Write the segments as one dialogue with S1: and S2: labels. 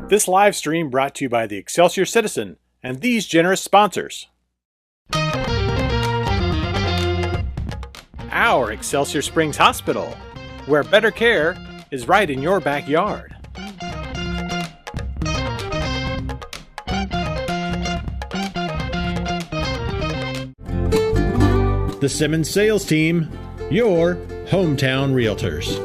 S1: This live stream brought to you by the Excelsior Citizen and these generous sponsors. Our Excelsior Springs Hospital, where better care is right in your backyard. The Simmons Sales Team, your hometown realtors.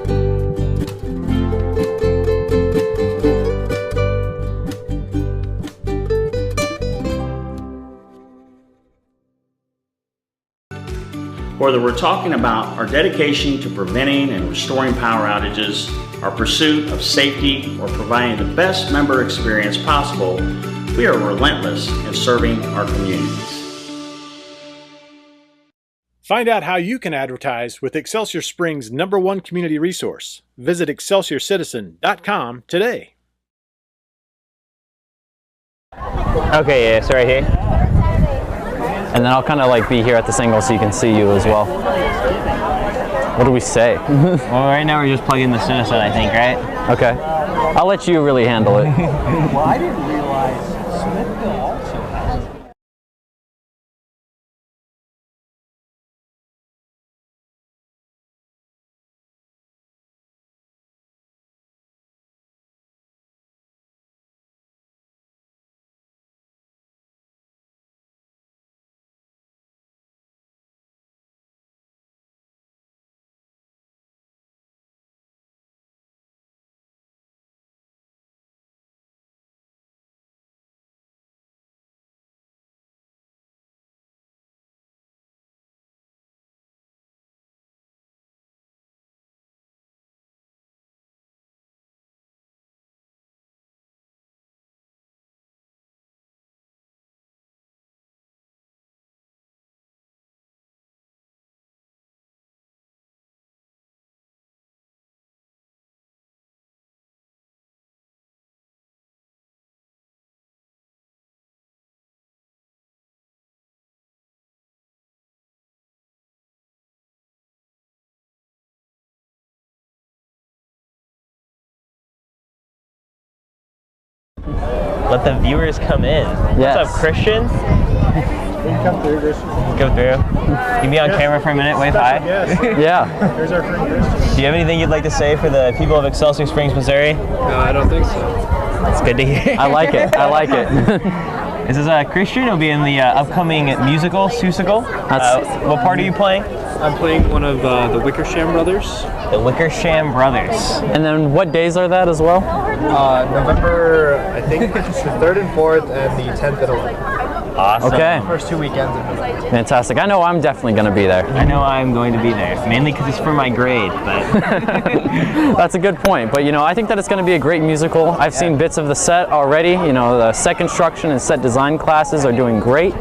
S2: Whether we're talking about our dedication to preventing and restoring power outages, our pursuit of safety, or providing the best member experience possible, we are relentless in serving our communities.
S1: Find out how you can advertise with Excelsior Springs' #1 community resource. Visit excelsiorcitizen.com today.
S3: Okay, yeah, so right here. And then I'll kind of like be here at the single so you can see you as well. What do we say?
S4: Well, right now we're just plugging the Citizen, I think, right?
S3: Okay. I'll let you really handle it.
S5: Well, I didn't realize Smithville also has it.
S4: Let the viewers come in.
S3: Yes.
S4: What's up, Christian?
S5: Come through, Christian.
S4: Go through. You be on camera for a minute, wave hi.
S3: Yeah.
S5: Here's our friend Christian.
S4: Do you have anything you'd like to say for the people of Excelsior Springs, Missouri?
S5: No, I don't think so.
S4: It's good to hear.
S3: I like it. I like it.
S4: This is Christian. He'll be in the upcoming musical, Seussical. What part are you playing?
S5: I'm playing one of the Wickersham brothers.
S4: The Wickersham Brothers.
S3: And then what days are that as well?
S5: November, I think, the 3rd and 4th, and the 10th and 11th.
S4: Awesome.
S3: Okay.
S5: First 2 weekends of November.
S3: Fantastic. I know I'm definitely going to be there.
S4: I know I'm going to be there, mainly because it's for my grade, but...
S3: That's a good point. But, you know, I think that it's going to be a great musical. I've seen bits of the set already. You know, the set construction and set design classes are doing great.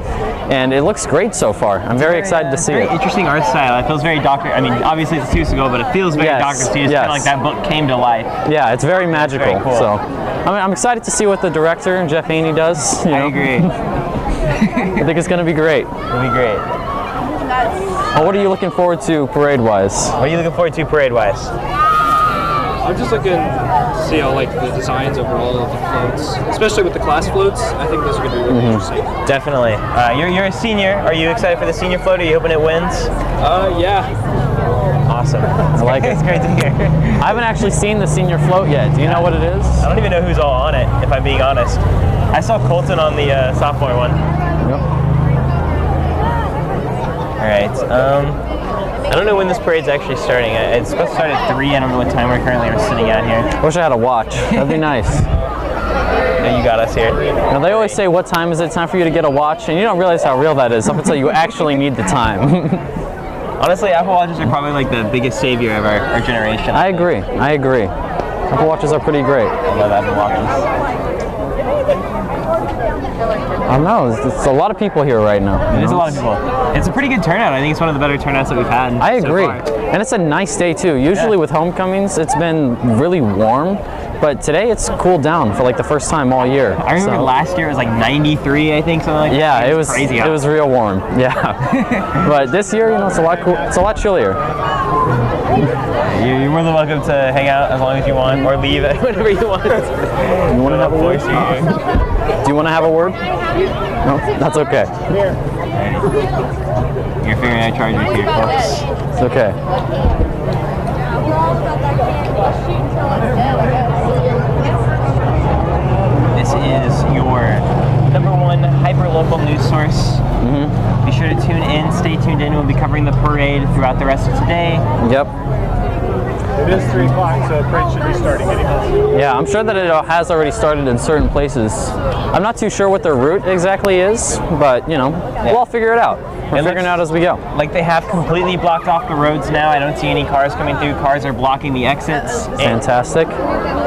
S3: And it looks great so far. I'm very excited to see it.
S4: Very interesting art style. It feels very Dr. I mean, obviously it's Seussical, but it feels very Dr. Seuss. Kind of like that book came to life.
S3: Yeah, it's very magical.
S4: Very cool.
S3: So, I'm excited to see what the director, Jeff Haney, does. You know?
S4: I agree.
S3: I think it's going to be great.
S4: It'll be great.
S3: Well, what are you looking forward to parade-wise?
S4: What are you looking forward to parade-wise?
S5: I'm just looking to see all like the designs overall of the floats, especially with the class floats. I think those are going to be really interesting.
S4: Definitely. You're a senior. Are you excited for the senior float? Are you hoping it wins?
S5: Yeah.
S4: Awesome.
S3: I like it.
S4: It's great to hear.
S3: I haven't actually seen the senior float yet. Do you know what it is?
S4: I don't even know who's all on it, if I'm being honest. I saw Colton on the sophomore one.
S3: Yep.
S4: All right. I don't know when this parade's actually starting. It's supposed to start at 3. I don't know what time we're currently sitting at here.
S3: Wish I had a watch. That'd be nice.
S4: Yeah, you got us here.
S3: Now, they always say, what time is it? Time for you to get a watch. And you don't realize how real that is up until you actually need the time.
S4: Honestly, Apple Watches are probably like the biggest savior of our generation.
S3: I agree. I agree. Apple Watches are pretty great.
S4: I love Apple Watches.
S3: I don't know. It's a lot of people here right now.
S4: It is a lot of people. It's a pretty good turnout. I think it's one of the better turnouts that we've had.
S3: I agree.
S4: So far.
S3: And it's a nice day too. Usually with homecomings, it's been really warm, but today it's cooled down for like the first time all year.
S4: I remember last year it was like 93, I think, something like that.
S3: Yeah, it was
S4: crazy.
S3: It was real warm. Yeah. But this year, you know, it's a lot cool. It's a lot chillier.
S4: You're more than welcome to hang out as long as you want, or leave whenever you want.
S3: You want to have a word? Do you want to have a word? No, that's okay.
S4: You're figuring out chargers here, folks.
S3: It's okay.
S4: This is your #1 hyper-local news source. Be sure to tune in, stay tuned in. We'll be covering the parade throughout the rest of today.
S3: Yep.
S1: It is 3 o'clock, so the parade should be starting anyhow.
S3: Yeah, I'm sure that it has already started in certain places. I'm not too sure what their route exactly is, but you know, we'll all figure it out. We're figuring it out as we go.
S4: Like they have completely blocked off the roads now. I don't see any cars coming through. Cars are blocking the exits.
S3: Fantastic.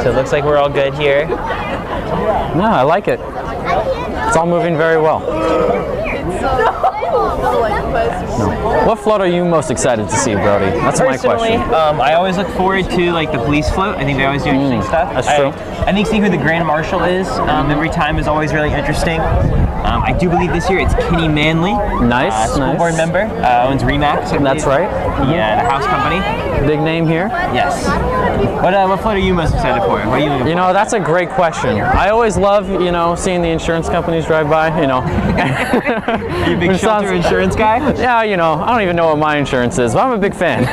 S4: So it looks like we're all good here.
S3: No, I like it. It's all moving very well. What float are you most excited to see, Brody? That's my question.
S4: I always look forward to like the police float. I think they always do interesting stuff.
S3: That's true.
S4: I think seeing who the Grand Marshal is every time is always really interesting. I do believe this year it's Kenny Manley.
S3: Nice,
S4: school
S3: nice.
S4: board member, owns Remax.
S3: That's right.
S4: Yeah, the house company.
S3: Big name here.
S4: Yes. What float are you most excited for? What are you looking for?
S3: You know, that's a great question. I always love, you know, seeing the insurance companies drive by, you know.
S4: Are you a big shelter insurance guy?
S3: Yeah, you know, I don't even know what my insurance is, but I'm a big fan.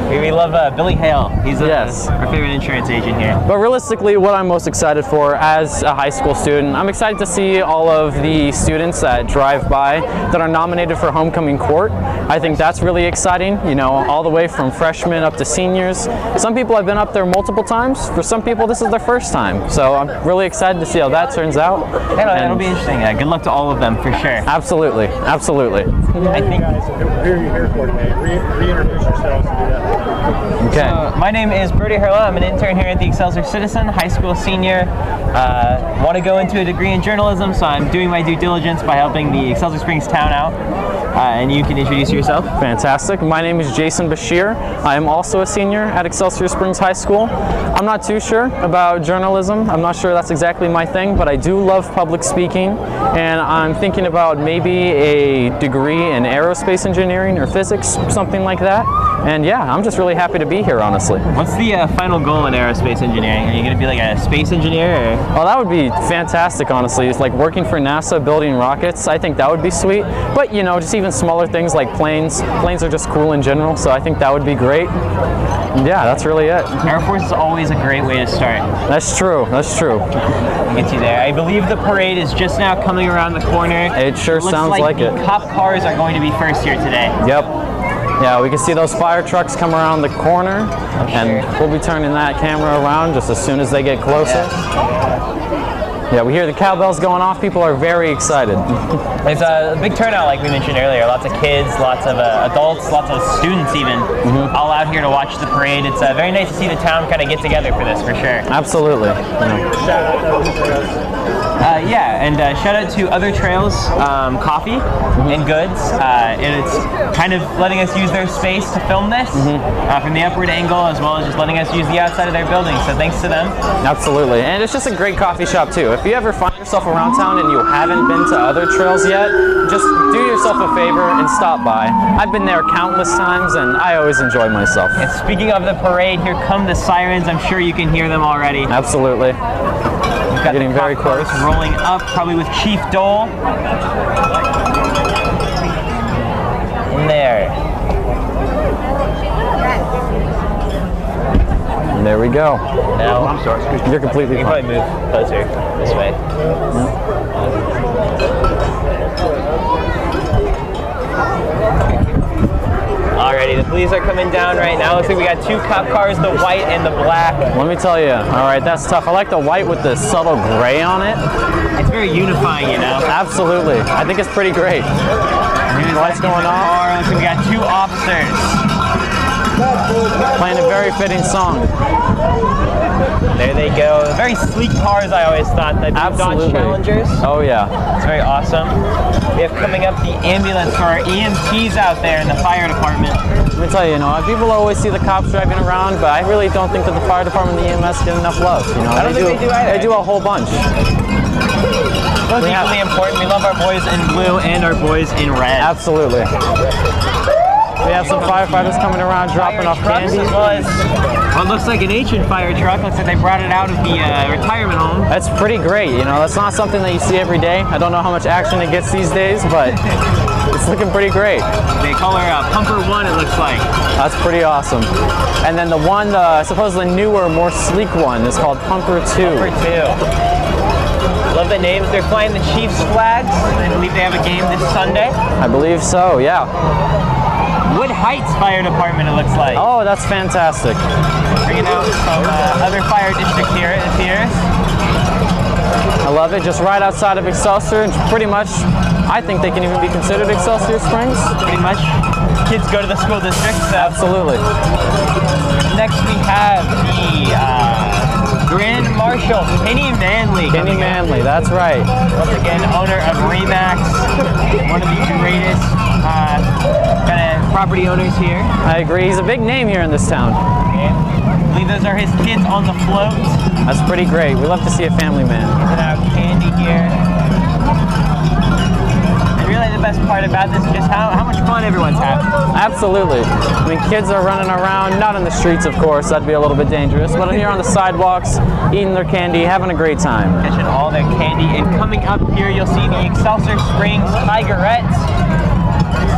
S4: We love Billy Hale. He's
S3: Yes.
S4: our favorite insurance agent here.
S3: But realistically, what I'm most excited for as a high school student, I'm excited to see all of the students that drive by that are nominated for homecoming court. I think that's really exciting, you know, all the way from freshmen up to seniors. Some people have been up there multiple times. For some people, this is their first time. So I'm really excited to see how that turns out.
S4: It'll be interesting. Good luck to all of them for sure.
S3: Absolutely, absolutely.
S4: I think.
S1: Who are you here for today? Reintroduce yourselves and do that.
S3: Okay.
S4: My name is Brody Hurla. I'm an intern here at the Excelsior Citizen, high school senior. Want to go into a degree in journalism, so I'm doing my due diligence by helping the Excelsior Springs town out. And you can introduce yourself.
S3: Fantastic. My name is Jason Bashir. I am also a senior at Excelsior Springs High School. I'm not too sure about journalism. I'm not sure that's exactly my thing, but I do love public speaking, and I'm thinking about maybe a degree in aerospace engineering or physics, something like that. And yeah, I'm just really happy to be here, honestly.
S4: What's the final goal in aerospace engineering? Are you going to be like a space engineer? Or?
S3: Well, that would be fantastic, honestly. It's like working for NASA, building rockets. I think that would be sweet. But, you know, just even smaller things like planes. Planes are just cool in general, so I think that would be great. Yeah, that's really it.
S4: Air Force is always a great way to start.
S3: That's true. That's true.
S4: Gets you there. I believe the parade is just now coming around the corner.
S3: It sure sounds like it.
S4: The cop cars are going to be first here today.
S3: Yep. Yeah, we can see those fire trucks come around the corner, and we'll be turning that camera around just as soon as they get closer. Yeah, we hear the cowbells going off. People are very excited.
S4: It's a big turnout, like we mentioned earlier. Lots of kids, lots of adults, lots of students even, all out here to watch the parade. It's very nice to see the town kind of get together for this, for sure.
S3: Absolutely.
S4: Yeah, and shout out to Other Trails Coffee and Goods. And it's kind of letting us use their space to film this from the upward angle, as well as just letting us use the outside of their building. So thanks to them.
S3: Absolutely, and it's just a great coffee shop too. If you ever find yourself around town and you haven't been to Other Trails yet, just do yourself a favor and stop by. I've been there countless times, and I always enjoy myself.
S4: And speaking of the parade, here come the sirens. I'm sure you can hear them already.
S3: Absolutely.
S4: We've got
S3: Getting very close.
S4: Rolling up, probably with Chief Dole. In there.
S3: And there we go.
S4: Now,
S1: I'm sorry.
S3: You're completely
S4: you can probably move closer this way. Alrighty, the police are coming down right now. Looks like we got two cop cars, the white and the black.
S3: Let me tell you. All right, that's tough. I like the white with the subtle gray on it.
S4: It's very unifying, you know.
S3: Absolutely. I think it's pretty great. Lights going off.
S4: Looks like we got 2 officers.
S3: Playing a very fitting song.
S4: There they go. Very sleek cars, I always thought. That
S3: Absolutely.
S4: Dodge Challengers.
S3: Oh yeah.
S4: It's very awesome. We have coming up the ambulance for our EMTs out there in the fire department.
S3: Let me tell you, people always see the cops driving around, but I really don't think that the fire department and the EMS get enough love.
S4: I don't think they do either.
S3: They do a whole bunch.
S4: Both equally important. We love our boys in blue and our boys in red.
S3: Absolutely. We have some firefighters coming around dropping off candy.
S4: As well as what looks like an ancient fire truck. Looks like they brought it out of the retirement home.
S3: That's pretty great. That's not something that you see every day. I don't know how much action it gets these days, but it's looking pretty great.
S4: They call her Pumper 1, it looks like.
S3: That's pretty awesome. And then the one, supposedly newer, more sleek one is called Pumper 2.
S4: Pumper 2. Love the names. They're flying the Chiefs flags. I believe they have a game this Sunday.
S3: I believe so, yeah.
S4: Wood Heights Fire Department, it looks like.
S3: Oh, that's fantastic.
S4: Bringing out some other fire district here, it appears.
S3: I love it. Just right outside of Excelsior, and pretty much, I think they can even be considered Excelsior Springs.
S4: Pretty much. Kids go to the school district. So.
S3: Absolutely.
S4: Next we have the Grand Marshal, Kenny Manley.
S3: Kenny Manley, that's right.
S4: Once again, owner of Remax, one of the greatest kind of property owners here.
S3: I agree. He's a big name here in this town.
S4: Okay. I believe those are his kids on the float.
S3: That's pretty great. We love to see a family man.
S4: Giving out candy here. And really the best part about this is just how much fun everyone's having.
S3: Absolutely. Kids are running around, not in the streets, of course. That'd be a little bit dangerous. But here on the sidewalks, eating their candy, having a great time.
S4: Catching all their candy. And coming up here, you'll see the Excelsior Springs Tigerettes.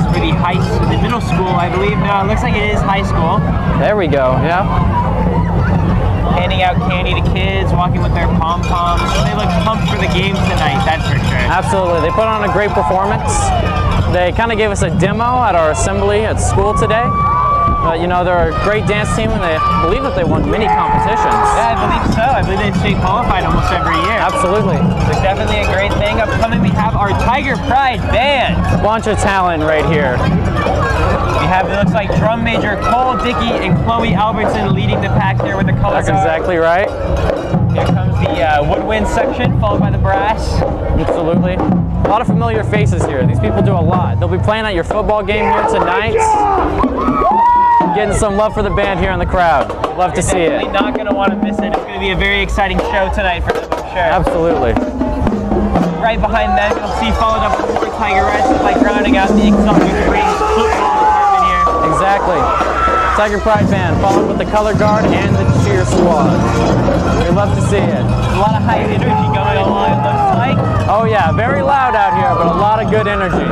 S4: For the middle school, I believe. No, it looks like it is high school.
S3: There we go, yeah.
S4: Handing out candy to kids, walking with their pom-poms. They look pumped for the game tonight, that's for sure.
S3: Absolutely. They put on a great performance. They kind of gave us a demo at our assembly at school today. They're a great dance team, and they believe that they won many competitions.
S4: Yeah, I believe so. I believe they stay qualified almost every year.
S3: Absolutely.
S4: So definitely a great thing. Upcoming, we have our Tiger Pride Band.
S3: A bunch of talent right here.
S4: We have, it looks like drum major Cole Dickey and Chloe Albertson leading the pack here with the color
S3: That's
S4: guard.
S3: exactly right.
S4: Here comes the woodwind section, followed by the brass.
S3: Absolutely. A lot of familiar faces here. These people do a lot. They'll be playing at your football game here tonight. Getting some love for the band here in the crowd. Love to see it.
S4: Definitely not going to want to miss it. It's going to be a very exciting show tonight for them, I'm sure.
S3: Absolutely.
S4: Right behind them, you'll see followed up with more Tigerettes, like rounding out the Excelsior Springs football department here.
S3: Exactly. Tiger Pride Band, followed with the color guard and the cheer squad. We love to see it.
S4: A lot of high energy going on, it looks like.
S3: Oh yeah, very loud out here, but a lot of good energy.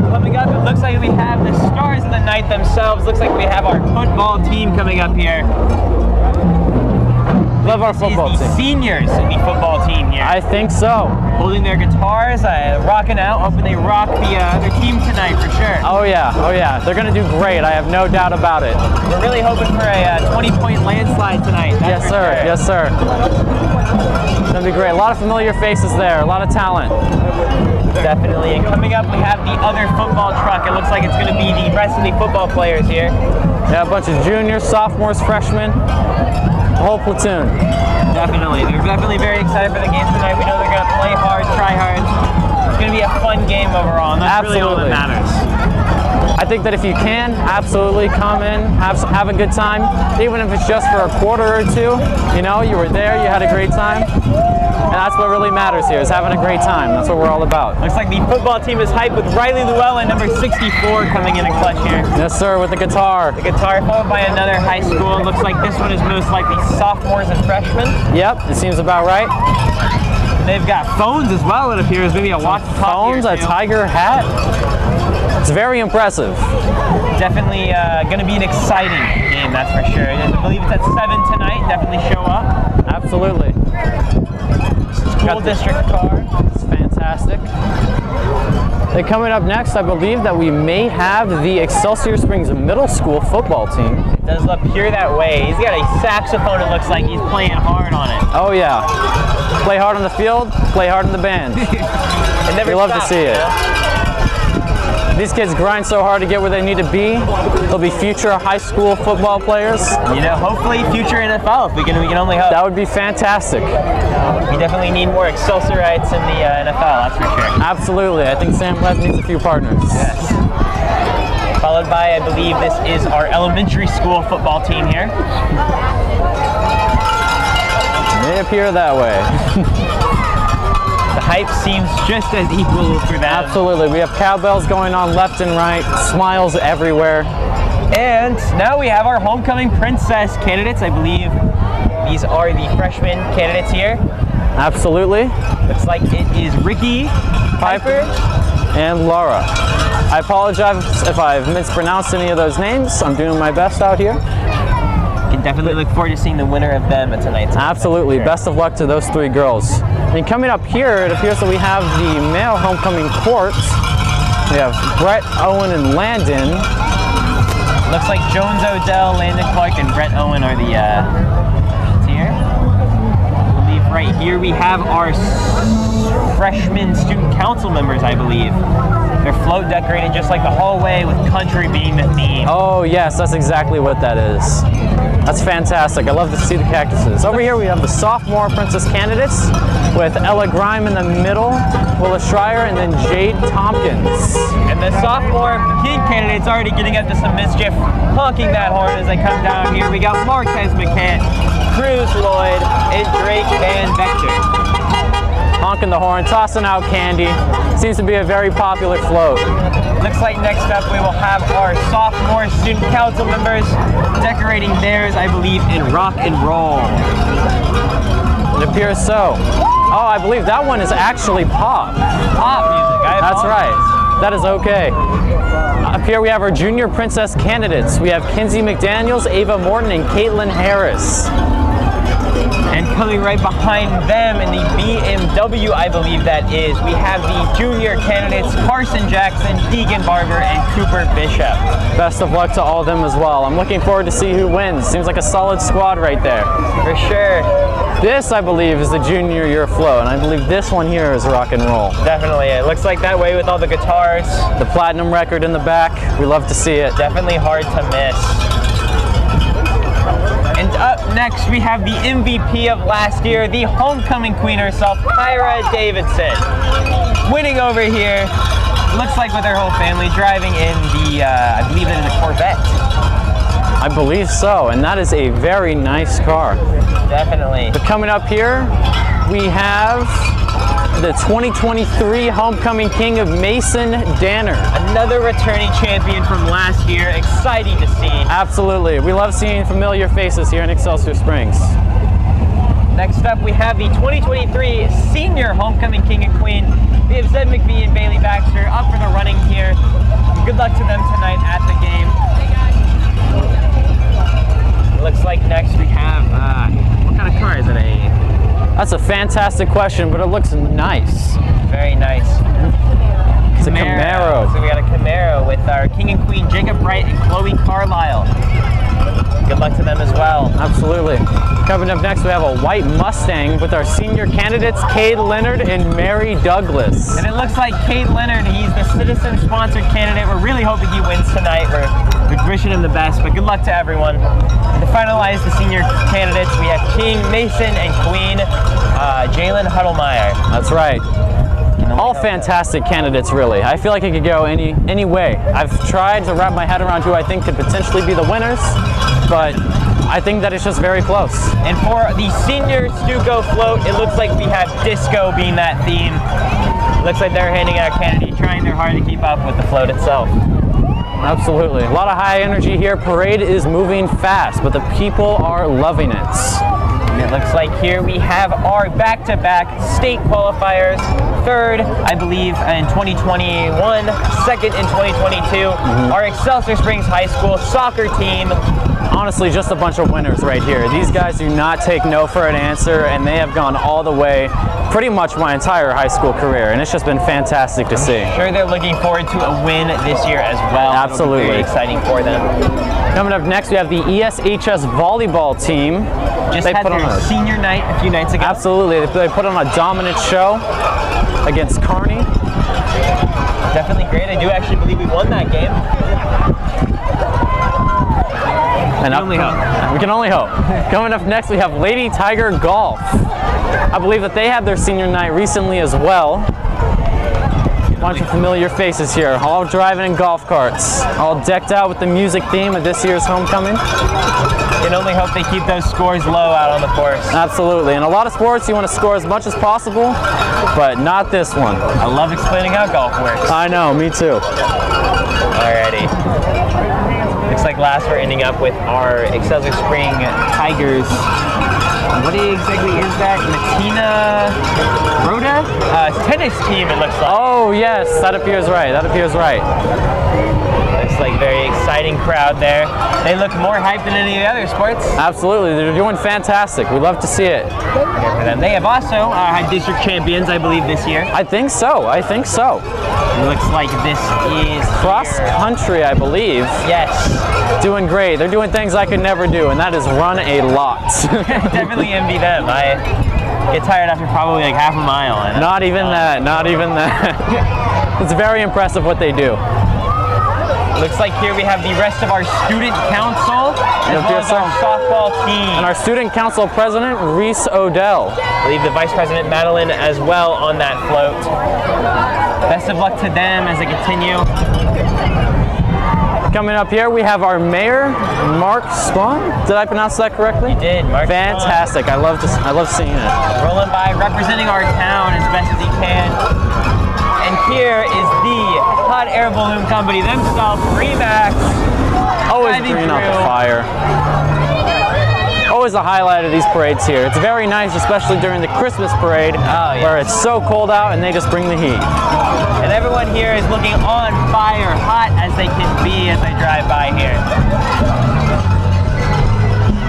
S4: Coming up, it looks like we have the stars of the night themselves. Looks like we have our football team coming up here.
S3: Love our football team.
S4: Seniors in the football team here.
S3: I think so.
S4: Holding their guitars, rocking out. Hoping they rock the other team tonight for sure.
S3: Oh yeah, oh yeah. They're going to do great. I have no doubt about it.
S4: We're really hoping for a 20-point landslide tonight.
S3: Yes, sir. Yes, sir. It's going to be great. A lot of familiar faces there. A lot of talent.
S4: Definitely. And coming up, we have the other football truck. It looks like it's going to be the rest of the football players here.
S3: Yeah, a bunch of juniors, sophomores, freshmen. The whole platoon.
S4: Definitely. They're definitely very excited for the game tonight. We know they're going to play hard, try hard. It's going to be a fun game overall, and that's really all that matters.
S3: I think that if you can, absolutely come in, have a good time, even if it's just for a quarter or two. You were there, you had a great time. And that's what really matters here, is having a great time. That's what we're all about.
S4: Looks like the football team is hyped with Riley Llewellyn, number 64, coming in a clutch here.
S3: Yes, sir, with the guitar.
S4: The guitar followed by another high school. Looks like this one is most likely sophomores and freshmen.
S3: Yep, it seems about right.
S4: They've got phones as well, it appears. Maybe a walkie-talkie.
S3: Phones, a tiger hat. It's very impressive.
S4: Definitely going to be an exciting game, that's for sure. I believe it's at 7 tonight. Definitely show up.
S3: Absolutely.
S4: School district car.
S3: It's fantastic. Then coming up next, I believe that we may have the Excelsior Springs Middle School football team.
S4: It does appear that way. He's got a saxophone, it looks like. He's playing hard on it.
S3: Oh yeah. Play hard on the field, play hard in the band.
S4: It never
S3: We love
S4: stops,
S3: to see it. These kids grind so hard to get where they need to be. They'll be future high school football players.
S4: You know, hopefully future NFL. We can only hope.
S3: That would be fantastic.
S4: We definitely need more Excelsiorites in the NFL, that's for sure.
S3: Absolutely. I think Sam Les needs a few partners.
S4: Yes. Followed by, I believe this is our elementary school football team here.
S3: They appear that way.
S4: The hype seems just as equal for them.
S3: Absolutely. We have cowbells going on left and right, smiles everywhere.
S4: And now we have our homecoming princess candidates. I believe these are the freshman candidates here.
S3: Absolutely.
S4: Looks like it is Ricky, Piper,
S3: and Laura. I apologize if I've mispronounced any of those names. I'm doing my best out here.
S4: Can definitely look forward to seeing the winner of them at tonight's.
S3: Absolutely. Best of luck to those 3 girls. And coming up here, it appears that we have the male homecoming court. We have Brett, Owen, and Landon.
S4: Looks like Jones, Odell, Landon Clark, and Brett Owen are the here. I believe right here we have our freshman student council members, I believe. They're float decorated just like the hallway, with country being the theme.
S3: Oh yes, that's exactly what that is. That's fantastic. I love to see the cactuses. Over here we have the sophomore princess candidates with Ella Grime in the middle, Willa Schreier, and then Jade Tompkins.
S4: And the sophomore king candidates already getting up to some mischief, honking that horn as they come down here. We got Marquez McCann, Cruz Lloyd, and Drake Van Vector.
S3: Honking the horn, tossing out candy. Seems to be a very popular float.
S4: Looks like next up we will have our sophomore student council members decorating theirs, I believe, in rock and roll.
S3: It appears so. Oh, I believe that one is actually pop.
S4: Pop music,
S3: That's right. That is okay. Up here we have our junior princess candidates. We have Kinsey McDaniels, Ava Morton, and Caitlin Harris.
S4: And coming right behind them in the BMW, I believe that is, we have the junior candidates Carson Jackson, Deegan Barber, and Cooper Bishop.
S3: Best of luck to all of them as well. I'm looking forward to see who wins. Seems like a solid squad right there.
S4: For sure.
S3: This, I believe, is the junior year float, and I believe this one here is rock and roll.
S4: Definitely. It looks like that way with all the guitars.
S3: The platinum record in the back. We love to see it.
S4: Definitely hard to miss. And up next, we have the MVP of last year, the homecoming queen herself, Kyra Davidson. Winning over here, looks like with her whole family, driving in the, I believe it is a Corvette.
S3: I believe so, and that is a very nice car.
S4: Definitely.
S3: But coming up here, we have the 2023 homecoming king of Mason Danner.
S4: Another returning champion from last year. Exciting to see.
S3: Absolutely. We love seeing familiar faces here in Excelsior Springs.
S4: Next up, we have the 2023 senior homecoming king and queen. We have Zed McBee and Bailey Baxter up for the running here. Good luck to them tonight at the game. Looks like next we have, what kind of car is it?
S3: That's a fantastic question, but it looks nice.
S4: Very nice.
S3: It's a Camaro.
S4: So we got a Camaro with our king and queen, Jacob Wright and Chloe Carlisle. Good luck to them as well.
S3: Absolutely. Coming up next, we have a white Mustang with our senior candidates, Cade Leonard and Mary Douglas.
S4: And it looks like Cade Leonard, he's the citizen-sponsored candidate. We're really hoping he wins tonight. We're wishing him the best, but good luck to everyone. To finalize the senior candidates, we have King, Mason, and Queen, Jalen Huddlemeyer.
S3: That's right. All fantastic candidates, really. I feel like it could go any way. I've tried to wrap my head around who I think could potentially be the winners, but I think that it's just very close.
S4: And for the senior Stuco float, it looks like we have disco being that theme. Looks like they're handing out candy, trying their hard to keep up with the float itself.
S3: Absolutely. A lot of high energy here. Parade is moving fast, but the people are loving it.
S4: And it looks like here we have our back-to-back state qualifiers. Third, I believe, in 2021, second in 2022. Our Excelsior Springs High School soccer team.
S3: Honestly, just a bunch of winners right here. These guys do not take no for an answer, and they have gone all the way pretty much my entire high school career, and it's just been fantastic to see.
S4: Sure, they're looking forward to a win this year as well.
S3: Absolutely.
S4: It'll be very exciting for them.
S3: Coming up next, we have the ESHS volleyball team.
S4: Just had their senior night a few nights ago.
S3: Absolutely. They put on a dominant show against Kearney.
S4: Definitely great. I do actually believe we won that game.
S3: And we can only hope. Coming up next, we have Lady Tiger Golf. I believe that they had their senior night recently as well. A bunch of familiar faces here, all driving in golf carts, all decked out with the music theme of this year's homecoming.
S4: Can only hope they keep those scores low out on the course.
S3: Absolutely. In a lot of sports, you want to score as much as possible, but not this one.
S4: I love explaining how golf works.
S3: I know, me too.
S4: Alrighty. Looks like last we're ending up with our Excelsior Spring Tigers. What exactly is that? Matina Rhoda? Tennis team, it looks like.
S3: Oh yes, that appears right. That appears right.
S4: Looks like very exciting crowd there. They look more hyped than any of the other sports.
S3: Absolutely, they're doing fantastic. We love to see it.
S4: Good for them. They have also had district champions, I believe, this year.
S3: I think so. I think so.
S4: It looks like this is
S3: cross country, I believe.
S4: Yes.
S3: Doing great. They're doing things I could never do, and that is run a lot.
S4: Definitely envy them. I get tired after probably like half a mile. And
S3: not even that. Not even that. It's very impressive what they do.
S4: Looks like here we have the rest of our student council as well as our softball team.
S3: And our student council president, Reese Odell.
S4: I believe the vice president, Madeline, as well on that float. Best of luck to them as they continue.
S3: Coming up here, we have our mayor, Mark Spahn. Did I pronounce that correctly?
S4: You did, Mark.
S3: Fantastic. I love seeing it.
S4: Rolling by, representing our town as best as he can. And here is the hot air balloon company themselves, Remax.
S3: Always bringing out the fire. Always a highlight of these parades here. It's very nice, especially during the Christmas parade, where it's so cold out and they just bring the heat.
S4: And everyone here is looking on fire, hot as they can be as they drive by here.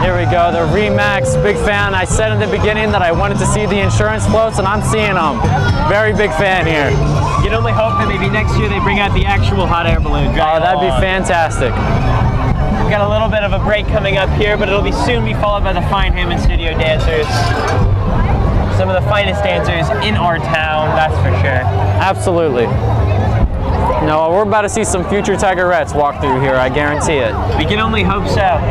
S3: Here we go, the Remax, big fan. I said in the beginning that I wanted to see the insurance floats, and I'm seeing them. Very big fan here.
S4: You can only hope that maybe next year they bring out the actual hot air balloon.
S3: Oh, that'd be fantastic.
S4: We've got a little bit of a break coming up here, but it'll soon be followed by the Fine Hammond Studio dancers. Some of the finest dancers in our town, that's for sure.
S3: Absolutely. No, we're about to see some future Tigerettes walk through here, I guarantee it.
S4: We can only hope so.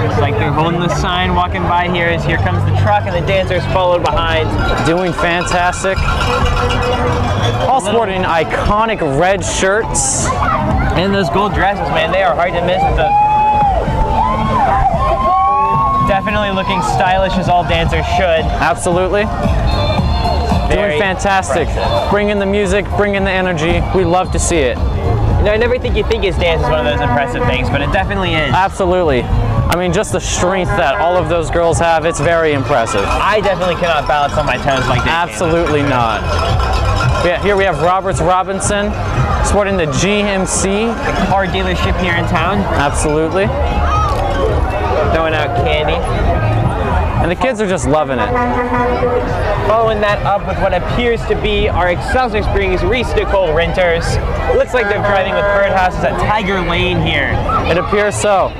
S4: Looks like they're holding the sign, walking by here as here comes the truck and the dancers followed behind.
S3: Doing fantastic. All sporting iconic red shirts.
S4: And those gold dresses, man, they are hard to miss with those. Definitely looking stylish as all dancers should.
S3: Absolutely. Doing fantastic. Bringing the music, bringing the energy. We love to see it.
S4: You know, I never think you think his dance is one of those impressive things, but it definitely is.
S3: Absolutely. I mean, just the strength that all of those girls have, it's very impressive.
S4: I definitely cannot balance on my toes like that.
S3: Absolutely not. Yeah, here we have Roberts Robinson sporting the GMC.
S4: The car dealership here in town.
S3: Absolutely.
S4: Throwing out candy.
S3: And the kids are just loving it.
S4: Following that up with what appears to be our Excelsior Springs Reese Nicole renters. It looks like they're driving with birdhouses at Tiger Lane here.
S3: It appears so.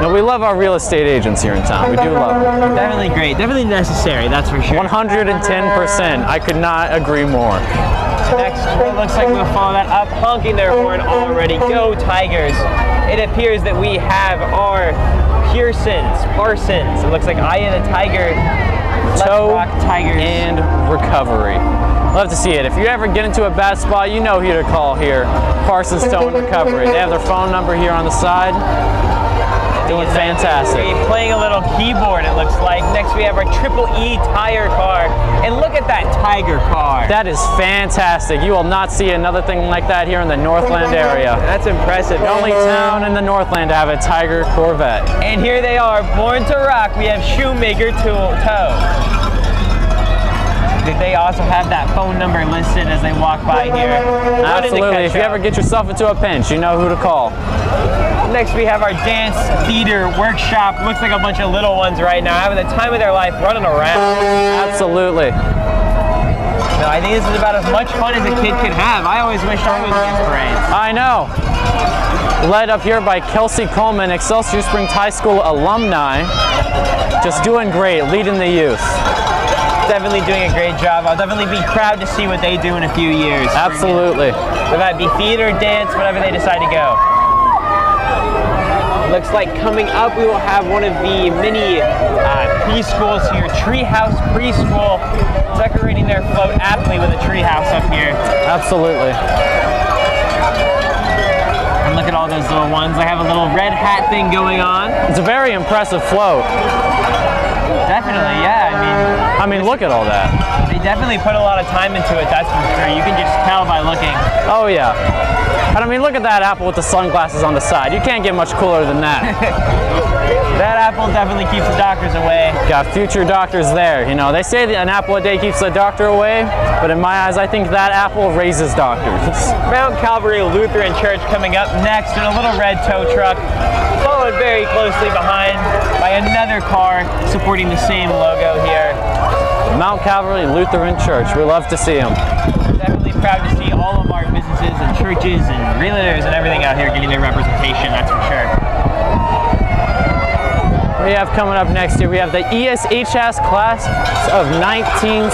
S3: No, we love our real estate agents here in town. We do love them.
S4: Definitely great. Definitely necessary, that's for sure.
S3: 110%. I could not agree more.
S4: Next, it looks like we'll follow that up, honking their horn already. Go Tigers. It appears that we have our Parsons. It looks like Aya the Tiger,
S3: Toe
S4: Rock Tigers.
S3: And recovery. Love to see it. If you ever get into a bad spot, you know who to call here. Parsons Toe and Recovery. They have their phone number here on the side. Doing fantastic.
S4: Playing a little keyboard, it looks like. Next we have our Triple E tire car. And look at that Tiger car.
S3: That is fantastic. You will not see another thing like that here in the Northland area.
S4: That's impressive.
S3: The only town in the Northland to have a Tiger Corvette.
S4: And here they are, born to rock. We have Shoemaker Toe. Did they also have that phone number listed as they walk by here?
S3: Absolutely. If you ever get yourself into a pinch, you know who to call.
S4: Next we have our dance theater workshop. Looks like a bunch of little ones right now having the time of their life running around.
S3: Absolutely.
S4: No, I think this is about as much fun as a kid could have. I always wished I was in these parades.
S3: I know. Led up here by Kelsey Coleman, Excelsior Springs High School alumni. Just doing great, leading the youth.
S4: definitely doing a great job. I'll definitely be proud to see what they do in a few years.
S3: Absolutely.
S4: Whether that be theater, dance, whatever they decide to go. Looks like coming up we will have one of the mini preschools here, Treehouse Preschool, decorating their float aptly with a treehouse up here.
S3: Absolutely.
S4: And look at all those little ones. They have a little red hat thing going on.
S3: It's a very impressive float.
S4: Definitely, yeah.
S3: I mean, look at all that.
S4: They definitely put a lot of time into it, that's for sure. You can just tell by looking.
S3: Oh yeah. And I mean, look at that apple with the sunglasses on the side. You can't get much cooler than that.
S4: That apple definitely keeps the doctors away.
S3: Got future doctors there. You know, they say that an apple a day keeps the doctor away, but in my eyes, I think that apple raises doctors.
S4: Mount Calvary Lutheran Church coming up next in a little red tow truck, followed very closely behind by another car supporting the same logo here.
S3: Mount Calvary Lutheran Church. We love to see them.
S4: Definitely proud to see all of our businesses and churches and realtors and everything out here getting their representation, that's for sure.
S3: We have coming up next year, we have the ESHS class of 1969.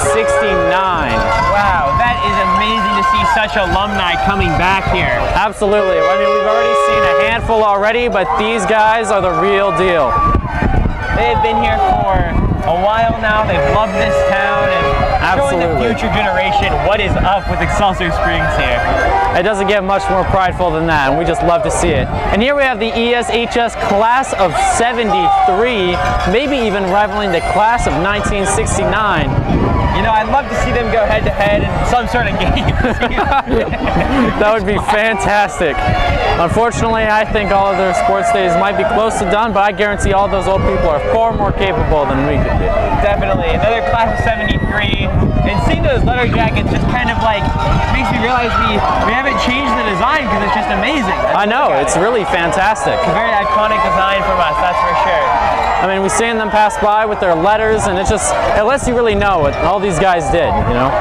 S4: Wow, that is amazing to see such alumni coming back here.
S3: Absolutely. I mean, we've already seen a handful already, but these guys are the real deal.
S4: They have been here for a while now. They've loved this town and showing the future generation what is up with Excelsior Springs here.
S3: It doesn't get much more prideful than that, and we just love to see it. And here we have the ESHS class of 73, maybe even rivaling the class of 1969.
S4: You know, I'd love to see them go head-to-head in some sort of game.
S3: That would be fantastic. Unfortunately, I think all of their sports days might be close to done, but I guarantee all those old people are far more capable than we could be.
S4: Definitely. Another class of 73. And seeing those letter jackets just kind of like makes me realize we haven't changed the design because it's just amazing.
S3: I know, it's really fantastic.
S4: It's a very iconic design from us, that's for sure.
S3: I mean, we've seen them pass by with their letters, and it's just, it lets you really know what all these guys did, you know?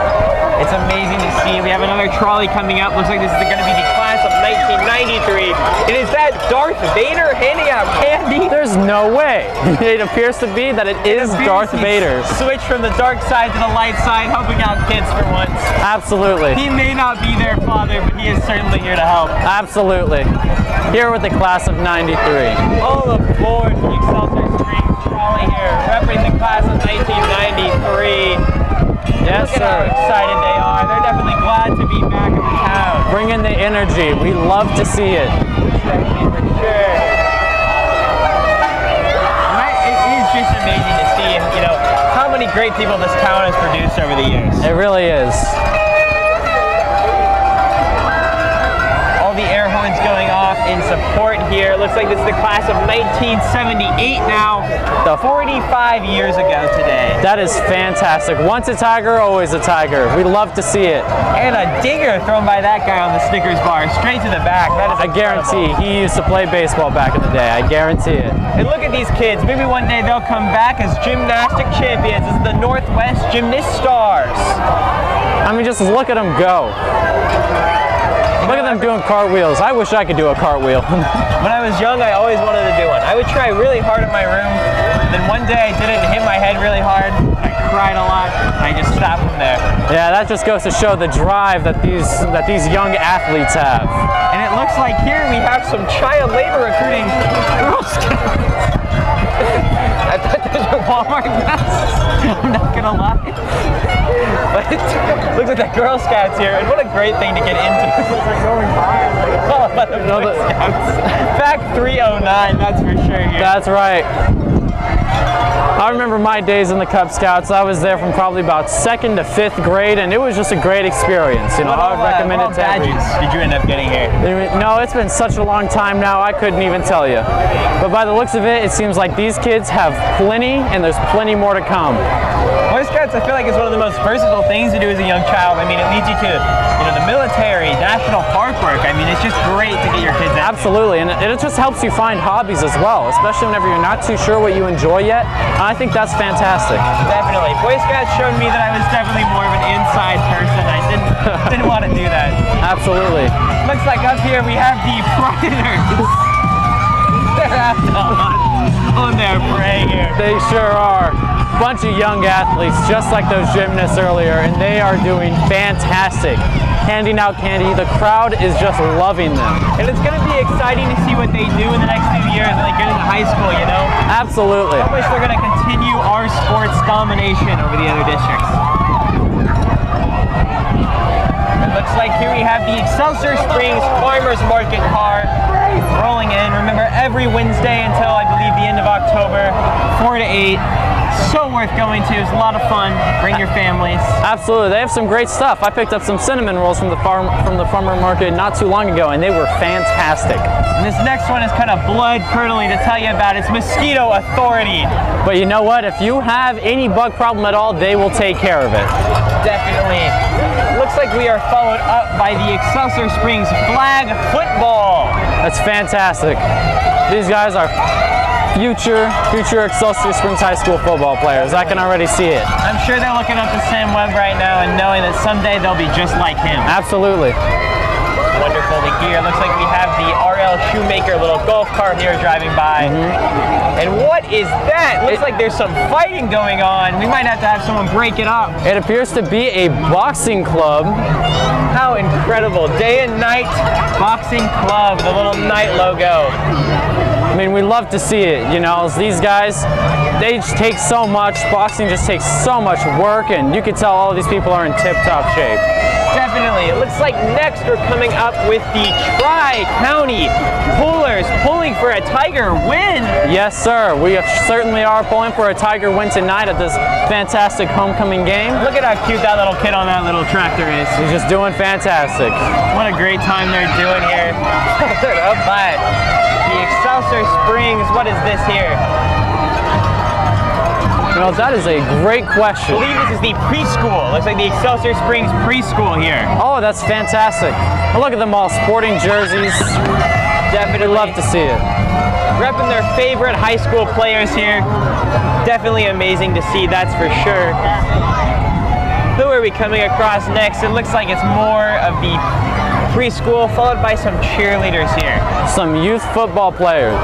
S4: It's amazing to see. We have another trolley coming up. Looks like this is going to be the class of 1993. And is that Darth Vader handing out candy?
S3: There's no way. It appears to be that it is Darth Vader.
S4: Switch from the dark side to the light side, helping out kids for once.
S3: Absolutely.
S4: He may not be their father, but he is certainly here to help.
S3: Absolutely. Here with the class of 93.
S4: All aboard the Excelsior Springs trolley here, representing the class of 1993.
S3: Yes,
S4: Look at how excited they are. They're definitely glad to be back in the town.
S3: Bring in the energy. We love to see it.
S4: Definitely, for sure. It is just amazing to see, you know, how many great people this town has produced over the years.
S3: It really is.
S4: All the air horns going off in support here. It looks like this is the class of 1978 now. 45 years ago today.
S3: That is fantastic. Once a tiger, always a tiger. We love to see it.
S4: And a dinger thrown by that guy on the Snickers bar, straight to the back. That is
S3: I guarantee he used to play baseball back in the day. I guarantee it.
S4: And look at these kids. Maybe one day they'll come back as gymnastic champions. This is the Northwest Gymnast Stars.
S3: I mean, just look at them go. Look at them doing cartwheels. I wish I could do a cartwheel.
S4: When I was young, I always wanted to do one. I would try really hard in my room. Then one day I did it and hit my head really hard. I cried a lot, and I just stopped from there.
S3: Yeah, that just goes to show the drive that these young athletes have.
S4: And it looks like here we have some child labor recruiting Girl Scouts. I thought those were Walmart masks. I'm not gonna lie. But looks like the Girl Scouts here, and what a great thing to get into. Oh, the Boy Scouts. Back 309, that's for sure here.
S3: That's right. I remember my days in the Cub Scouts. I was there from probably about 2nd to 5th grade, and it was just a great experience. You know, I would recommend it to everyone.
S4: Did you end up getting here?
S3: No, it's been such a long time now, I couldn't even tell you. But by the looks of it, it seems like these kids have plenty, and there's plenty more to come.
S4: Boy Scouts, I feel like it's one of the most versatile things to do as a young child. I mean, it leads you to, you know, the military, national park work. I mean, it's just great to get your kids out.
S3: Absolutely, and it just helps you find hobbies as well, especially whenever you're not too sure what you enjoy yet. I think that's fantastic.
S4: Definitely. Boy Scouts showed me that I was definitely more of an inside person. I didn't want to do that.
S3: Absolutely.
S4: Looks like up here we have the Predators. They're out on their prey here.
S3: They sure are. bunch of young athletes, just like those gymnasts earlier, and they are doing fantastic. Handing out candy, the crowd is just loving them.
S4: And it's going to be exciting to see what they do in the next few years when they get into high school, you know?
S3: Absolutely.
S4: I wish they're going to continue our sports domination over the other districts. It looks like here we have the Excelsior Springs Farmers Market car rolling in. Remember, every Wednesday until I believe the end of October, 4 to 8. So worth going to. It's a lot of fun. Bring your families.
S3: Absolutely. They have some great stuff. I picked up some cinnamon rolls from the farmer market not too long ago, and they were fantastic.
S4: And this next one is kind of blood-curdling to tell you about. It's Mosquito Authority.
S3: But you know what? If you have any bug problem at all, they will take care of it.
S4: Definitely. Looks like we are followed up by the Excelsior Springs flag football.
S3: That's fantastic. These guys are future Excelsior Springs High School football players. I can already see it.
S4: I'm sure they're looking up to Sam Webb right now and knowing that someday they'll be just like him.
S3: Absolutely.
S4: Wonderful to hear. Looks like we have the RL Shoemaker little golf cart here driving by. And what is that? Looks like there's some fighting going on. We might have to have someone break it up.
S3: It appears to be a boxing club.
S4: How incredible. Day and night boxing club, the little night logo.
S3: I mean, we love to see it, you know, these guys, they just take so much, boxing just takes so much work, and you can tell all of these people are in tip-top shape.
S4: Definitely. It looks like next we're coming up with the Tri-County Pullers pulling for a Tiger win.
S3: Yes, sir. We certainly are pulling for a Tiger win tonight at this fantastic homecoming game.
S4: Look at how cute that little kid on that little tractor is.
S3: He's just doing fantastic.
S4: What a great time they're doing here. Up by the Excelsior Springs. What is this here?
S3: You know, that is a great question.
S4: I believe this is the preschool. Looks like the Excelsior Springs preschool here.
S3: Oh, that's fantastic. Well, look at them all sporting jerseys.
S4: Definitely.
S3: Love to see it.
S4: Repping their favorite high school players here. Definitely amazing to see, that's for sure. Who are we coming across next? It looks like it's more of the preschool, followed by some cheerleaders here.
S3: Some youth football players.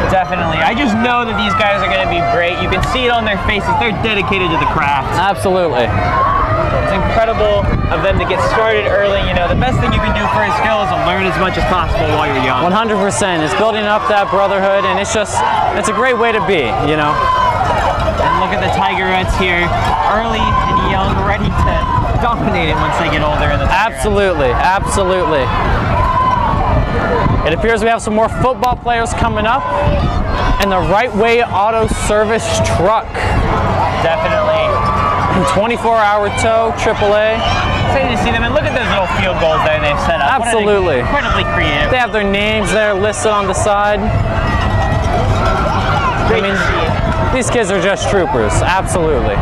S4: Definitely. I just know that these guys are going to be great. You can see it on their faces. They're dedicated to the craft.
S3: Absolutely.
S4: It's incredible of them to get started early. You know, the best thing you can do for a skill is to learn as much as possible while you're young.
S3: 100%. It's building up that brotherhood, and it's a great way to be, you know.
S4: And look at the Tigerettes here, early and young, ready to dominate it once they get older in the Tigerettes.
S3: Absolutely, absolutely. It appears we have some more football players coming up, and the Right Way Auto Service truck.
S4: Definitely.
S3: 24-hour tow, AAA.
S4: Excited to see them, and look at those little field goals there they've set up.
S3: Absolutely.
S4: Incredibly creative.
S3: They have their names there listed on the side.
S4: Great to see it.
S3: These kids are just troopers, absolutely.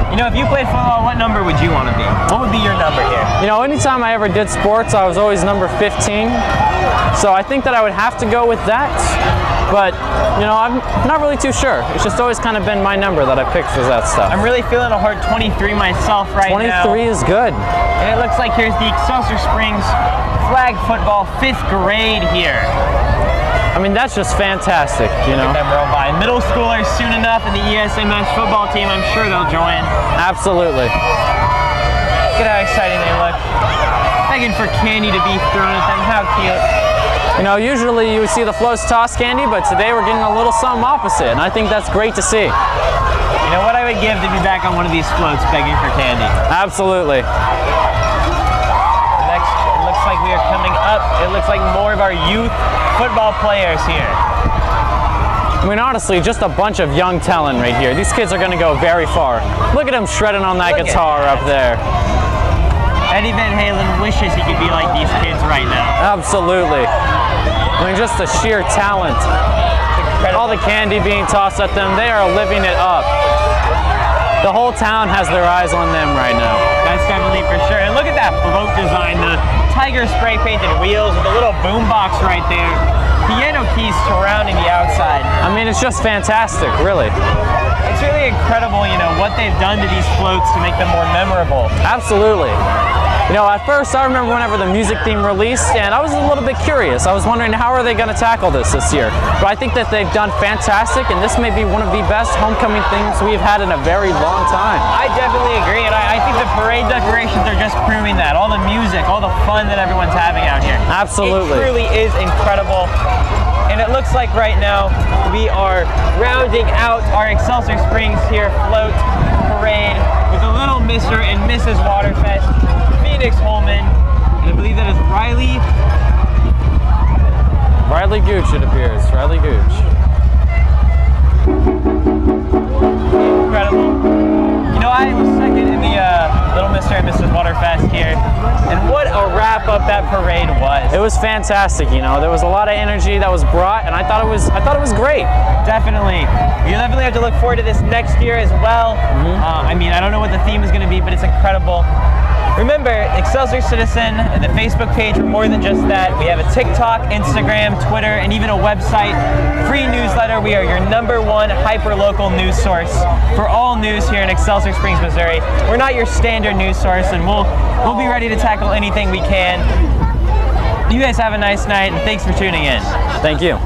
S4: You know, if you played football, what number would you want to be? What would be your number here?
S3: You know, anytime I ever did sports, I was always number 15. So I think that I would have to go with that. But, you know, I'm not really too sure. It's just always kind of been my number that I picked for that stuff.
S4: I'm really feeling a hard 23 myself right now.
S3: 23 is good.
S4: And it looks like here's the Excelsior Springs flag football 5th grade here.
S3: I mean, that's just fantastic, you know.
S4: Look at them roll by. Middle schoolers soon enough in the ESMS football team. I'm sure they'll join.
S3: Absolutely.
S4: Look at how exciting they look. Begging for candy to be thrown at them. How cute.
S3: You know, usually you would see the floats toss candy, but today we're getting a little something opposite, and I think that's great to see.
S4: You know what I would give to be back on one of these floats begging for candy?
S3: Absolutely.
S4: Next, it looks like we are coming up. It looks like more of our youth football players here.
S3: I mean, honestly, just a bunch of young talent right here. These kids are going to go very far. Look at them shredding on that guitar up there.
S4: Eddie Van Halen wishes he could be like these kids right now.
S3: Absolutely. I mean, just the sheer talent. All the candy being tossed at them, they are living it up. The whole town has their eyes on them right now.
S4: That's definitely for sure. And look at that float design, the tiger spray painted wheels with a little boom box right there. Piano keys surrounding the outside.
S3: I mean, it's just fantastic, really.
S4: It's really incredible, you know, what they've done to these floats to make them more memorable.
S3: Absolutely. You know, at first I remember whenever the music theme released, and I was a little bit curious. I was wondering how are they going to tackle this year. But I think that they've done fantastic, and this may be one of the best homecoming things we've had in a very long time.
S4: I definitely agree, and I think the parade decorations are just proving that. All the music, all the fun that everyone's having out here.
S3: Absolutely.
S4: It truly is incredible. And it looks like right now we are rounding out our Excelsior Springs here float parade with the little Mr. and Mrs. Waterfest, Phoenix Holman, and I believe that is Riley
S3: Gooch, it appears. Riley Gooch.
S4: Incredible. You know, I was second in the Little Mr. and Mrs. Waterfest here, and what a wrap up that parade was.
S3: It was fantastic. You know, there was a lot of energy that was brought, and I thought it was great.
S4: Definitely. You definitely have to look forward to this next year as well. I mean, I don't know what the theme is going to be, but it's incredible. Remember, Excelsior Citizen, the Facebook page, for more than just that. We have a TikTok, Instagram, Twitter, and even a website. Free newsletter. We are your #1 hyper-local news source for all news here in Excelsior Springs, Missouri. We're not your standard news source, and we'll be ready to tackle anything we can. You guys have a nice night, and thanks for tuning in.
S3: Thank you.